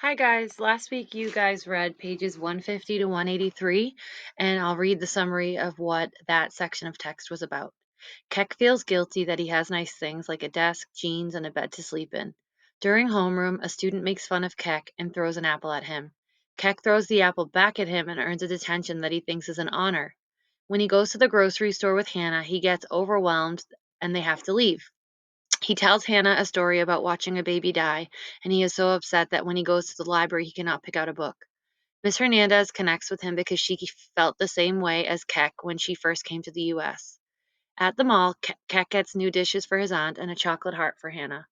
Hi guys, last week you guys read pages 150 to 183, and I'll read the summary of what that section of text was about. Keck feels guilty that he has nice things like a desk, jeans, and a bed to sleep in. During homeroom, a student makes fun of Keck and throws an apple at him. Keck throws the apple back at him and earns a detention that he thinks is an honor. When he goes to the grocery store with Hannah, he gets overwhelmed and they have to leave. He tells Hannah a story about watching a baby die, and he is so upset that when he goes to the library, he cannot pick out a book. Miss Hernandez connects with him because she felt the same way as Keck when she first came to the U.S. At the mall, Keck gets new dishes for his aunt and a chocolate heart for Hannah.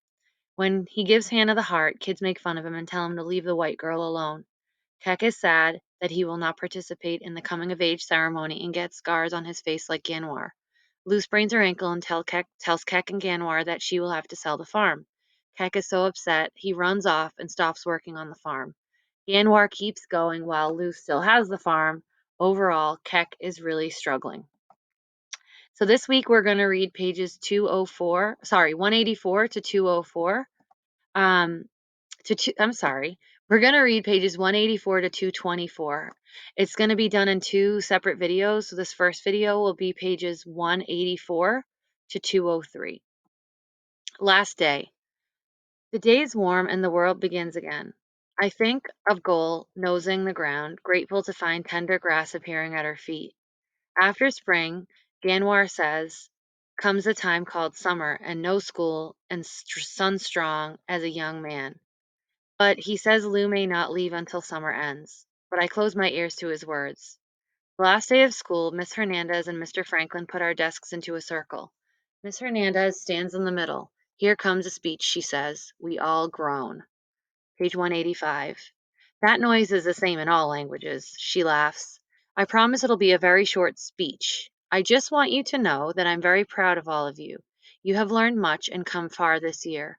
When he gives Hannah the heart, kids make fun of him and tell him to leave the white girl alone. Keck is sad that he will not participate in the coming of age ceremony and gets scars on his face like Ganwar. Lou sprains her ankle and tells Keck and Ganwar that she will have to sell the farm. Keck is so upset, he runs off and stops working on the farm. Ganwar keeps going while Lou still has the farm. Overall, Keck is really struggling. So this week we're going to read pages 184 to 204. Um, I'm sorry. We're going to read pages 184 to 224. It's going to be done in two separate videos. So this first video will be pages 184 to 203. Last day. The day is warm and the world begins again. I think of Gull nosing the ground, grateful to find tender grass appearing at her feet. After spring, Ganwar says, comes a time called summer and no school and sun-strong as a young man. But he says Lou may not leave until summer ends. But I close my ears to his words. The last day of school, Miss Hernandez and Mr. Franklin put our desks into a circle. Miss Hernandez stands in the middle. Here comes a speech, she says. We all groan. Page 185. That noise is the same in all languages. She laughs. I promise it'll be a very short speech. I just want you to know that I'm very proud of all of you. You have learned much and come far this year.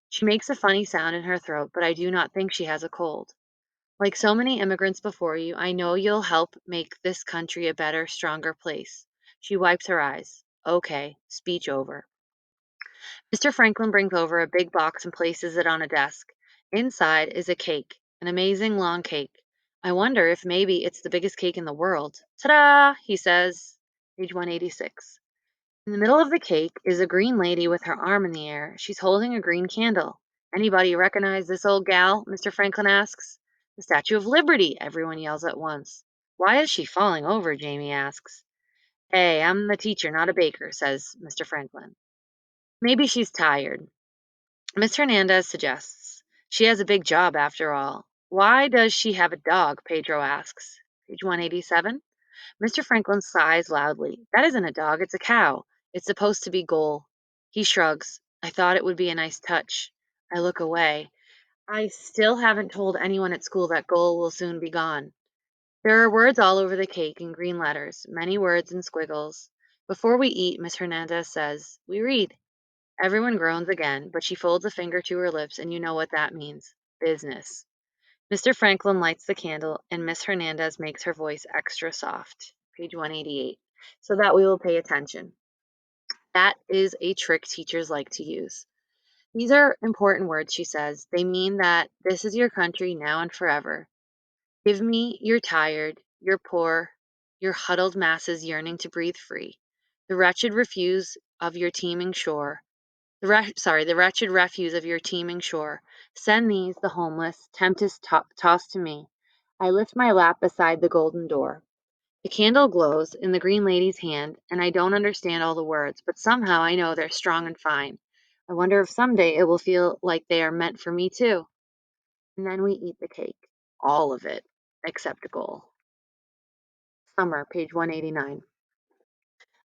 She makes a funny sound in her throat, but I do not think she has a cold. Like so many immigrants before you, I know you'll help make this country a better, stronger place. She wipes her eyes. Okay, speech over. Mr. Franklin brings over a big box and places it on a desk. Inside is a cake, an amazing long cake. I wonder if maybe it's the biggest cake in the world. Ta-da! He says. Page 186. In the middle of the cake is a green lady with her arm in the air. She's holding a green candle. Anybody recognize this old gal? Mr. Franklin asks. The Statue of Liberty, everyone yells at once. Why is she falling over? Jamie asks. Hey, I'm the teacher, not a baker, says Mr. Franklin. Maybe she's tired. Miss Hernandez suggests. She has a big job after all. Why does she have a dog? Pedro asks. Page 187. Mr. Franklin sighs loudly. That isn't a dog, it's a cow. It's supposed to be Goal. He shrugs. I thought it would be a nice touch. I look away. I still haven't told anyone at school that Goal will soon be gone. There are words all over the cake in green letters, many words in squiggles. Before we eat, Miss Hernandez says, we read. Everyone groans again, but she folds a finger to her lips, and you know what that means. Business. Mr. Franklin lights the candle, and Miss Hernandez makes her voice extra soft. Page 188. So that we will pay attention. That is a trick teachers like to use. These are important words, she says. They mean that this is your country now and forever. Give me your tired, your poor, your huddled masses yearning to breathe free. The wretched refuse of your teeming shore. The wretched refuse of your teeming shore. Send these, the homeless, tempest tossed to me. I lift my lap beside the golden door. The candle glows in the green lady's hand, and I don't understand all the words, but somehow I know they're strong and fine. I wonder if someday it will feel like they are meant for me too. And then we eat the cake. All of it, except Goal. Summer, page 189.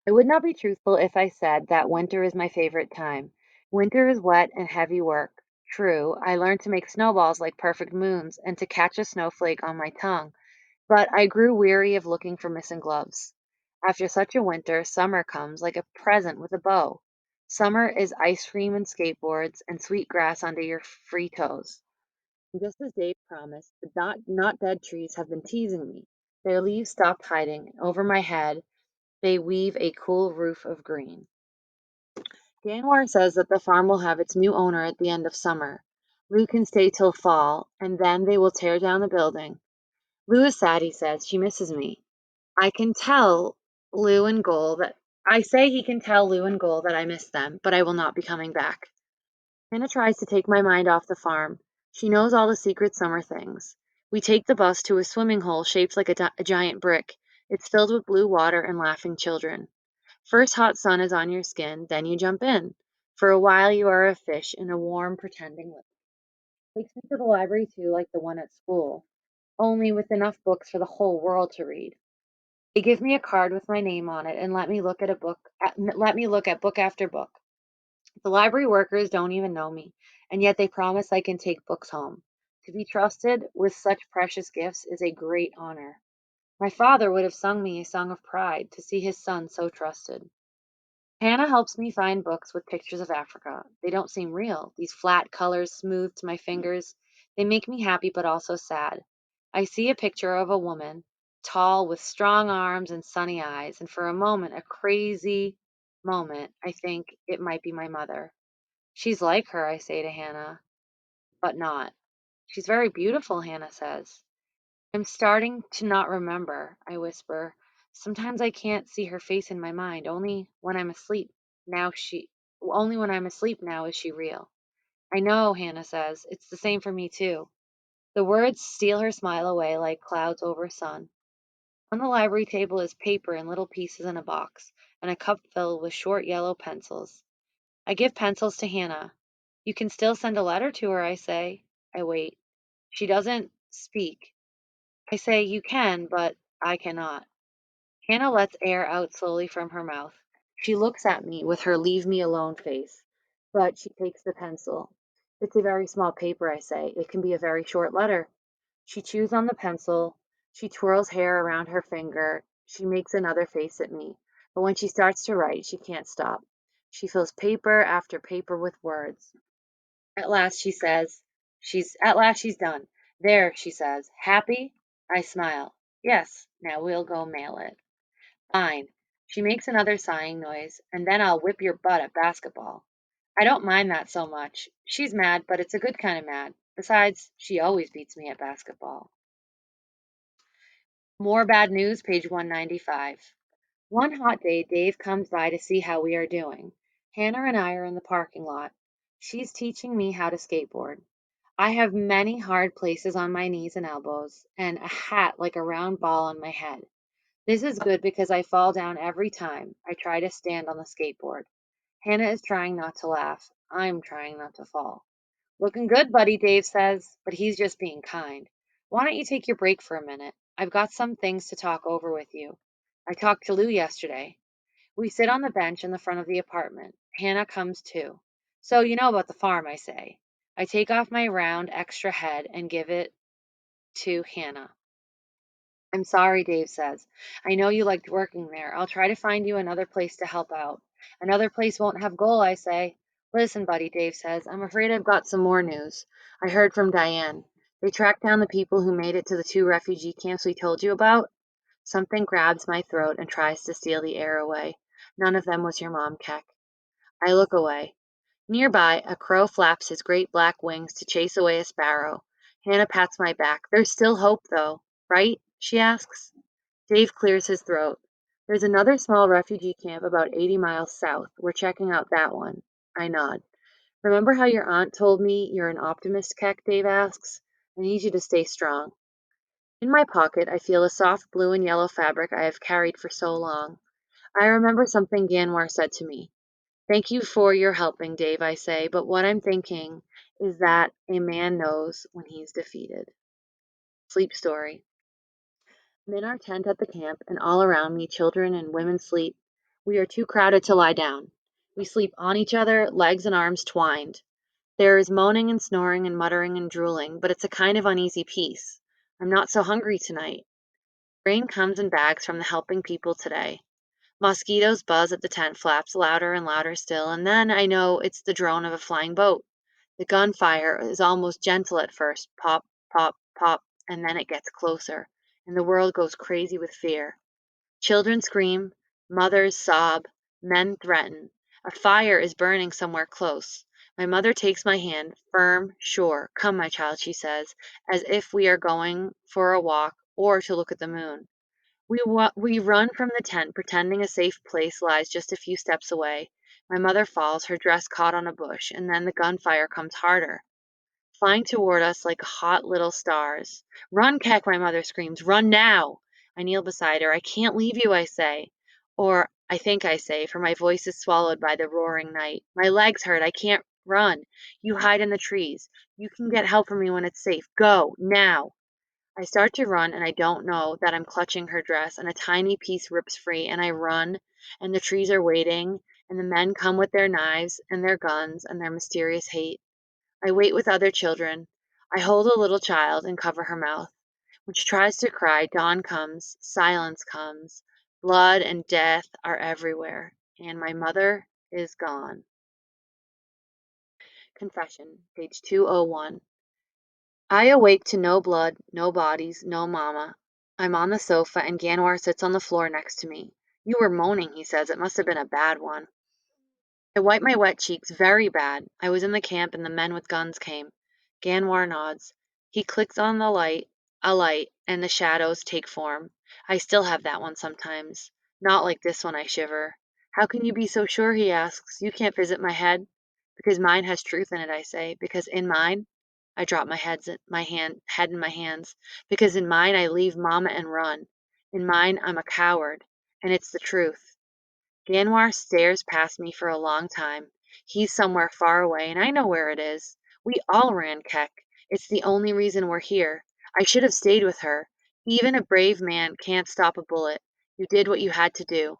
I would not be truthful if I said that winter is my favorite time. Winter is wet and heavy work. True, I learned to make snowballs like perfect moons and to catch a snowflake on my tongue, but I grew weary of looking for missing gloves. After such a winter, summer comes like a present with a bow. Summer is ice cream and skateboards and sweet grass under your free toes. And just as Dave promised, the not dead trees have been teasing me. Their leaves stopped hiding, and over my head they weave a cool roof of green. Ganwar says that the farm will have its new owner at the end of summer. Lou can stay till fall, and then they will tear down the building. Lou is sad, he says. She misses me. I can tell Lou and Goal that I say he can tell Lou and Goal that I miss them, but I will not be coming back. Hannah tries to take my mind off the farm. She knows all the secret summer things. We take the bus to a swimming hole shaped like a giant brick. It's filled with blue water and laughing children. First hot sun is on your skin, then you jump in. For a while you are a fish in a warm, pretending lake. Takes me to the library too, like the one at school, only with enough books for the whole world to read. They give me a card with my name on it and let me look at book after book. The library workers don't even know me, and yet they promise I can take books home. To be trusted with such precious gifts is a great honor. My father would have sung me a song of pride to see his son so trusted. Hannah helps me find books with pictures of Africa. They don't seem real. These flat colors smoothed to my fingers. They make me happy but also sad. I see a picture of a woman, tall with strong arms and sunny eyes, and for a moment, a crazy moment, I think it might be my mother. She's like her, I say to Hannah, but not. She's very beautiful, Hannah says. I'm starting to not remember, I whisper. Sometimes I can't see her face in my mind, only when I'm asleep now is she real. I know, Hannah says. It's the same for me too. The words steal her smile away like clouds over sun. On the library table is paper in little pieces in a box, and a cup filled with short yellow pencils. I give pencils to Hannah. You can still send a letter to her, I say. I wait. She doesn't speak. I say, you can, but I cannot. Hannah lets air out slowly from her mouth. She looks at me with her leave me alone face, but she takes the pencil. It's a very small paper, I say. It can be a very short letter. She chews on the pencil. She twirls hair around her finger. She makes another face at me. But when she starts to write, she can't stop. She fills paper after paper with words. At last she says, at last she's done. There, she says. Happy? I smile. Yes, now we'll go mail it. Fine. She makes another sighing noise, and then I'll whip your butt at basketball. I don't mind that so much. She's mad, but it's a good kind of mad. Besides, she always beats me at basketball. More bad news, page 195. One hot day, Dave comes by to see how we are doing. Hannah and I are in the parking lot. She's teaching me how to skateboard. I have many hard places on my knees and elbows, and a hat like a round ball on my head. This is good because I fall down every time I try to stand on the skateboard. Hannah is trying not to laugh. I'm trying not to fall. Looking good, buddy, Dave says, but he's just being kind. Why don't you take your break for a minute? I've got some things to talk over with you. I talked to Lou yesterday. We sit on the bench in the front of the apartment. Hannah comes too. So you know about the farm, I say. I take off my round extra head and give it to Hannah. I'm sorry, Dave says. I know you liked working there. I'll try to find you another place to help out. Another place won't have Goal, I say. Listen, buddy, Dave says. I'm afraid I've got some more news. I heard from Diane. They tracked down the people who made it to the 2 refugee camps we told you about. Something grabs my throat and tries to steal the air away. None of them was your mom, Keck. I look away. Nearby, a crow flaps his great black wings to chase away a sparrow. Hannah pats my back. There's still hope, though, right? She asks. Dave clears his throat. There's another small refugee camp about 80 miles south. We're checking out that one. I nod. Remember how your aunt told me you're an optimist, Keck? Dave asks. I need you to stay strong. In my pocket, I feel the soft blue and yellow fabric I have carried for so long. I remember something Ganwar said to me. Thank you for your helping, Dave, I say, but what I'm thinking is that a man knows when he's defeated. Sleep story. I'm in our tent at the camp, and all around me, children and women sleep. We are too crowded to lie down. We sleep on each other, legs and arms twined. There is moaning and snoring and muttering and drooling, but it's a kind of uneasy peace. I'm not so hungry tonight. Rain comes in bags from the helping people today. Mosquitoes buzz at the tent flaps louder and louder still, and then I know it's the drone of a flying boat. The gunfire is almost gentle at first, pop, pop, pop, and then it gets closer, and the world goes crazy with fear. Children scream, mothers sob, men threaten. A fire is burning somewhere close. My mother takes my hand, firm, sure. Come, my child, she says, as if we are going for a walk or to look at the moon. We run from the tent, pretending a safe place lies just a few steps away. My mother falls, her dress caught on a bush, and then the gunfire comes harder, flying toward us like hot little stars. Run, Keck, my mother screams. Run now! I kneel beside her. I can't leave you, I say. Or I think I say, for my voice is swallowed by the roaring night. My legs hurt. I can't run. You hide in the trees. You can get help from me when it's safe. Go, now! I start to run, and I don't know that I'm clutching her dress, and a tiny piece rips free, and I run, and the trees are waiting, and the men come with their knives and their guns and their mysterious hate. I wait with other children. I hold a little child and cover her mouth. When she tries to cry, dawn comes, silence comes, blood and death are everywhere, and my mother is gone. Confession, page 201. I awake to no blood, no bodies, no mama. I'm on the sofa, and Ganwar sits on the floor next to me. You were moaning, he says. It must have been a bad one. I wipe my wet cheeks. Very bad. I was in the camp, and the men with guns came. Ganwar nods. He clicks on the light, a light, and the shadows take form. I still have that one sometimes. Not like this one, I shiver. How can you be so sure, he asks. You can't visit my head. Because mine has truth in it, I say. Because in mine, I drop head in my hands. Because in mine, I leave Mama and run. In mine, I'm a coward. And it's the truth. Ganwar stares past me for a long time. He's somewhere far away, and I know where it is. We all ran, Keck. It's the only reason we're here. I should have stayed with her. Even a brave man can't stop a bullet. You did what you had to do.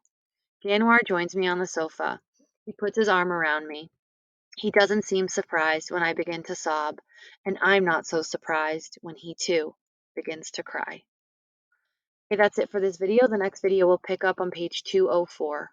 Ganwar joins me on the sofa. He puts his arm around me. He doesn't seem surprised when I begin to sob, and I'm not so surprised when he, too, begins to cry. Okay, that's it for this video. The next video will pick up on page 204.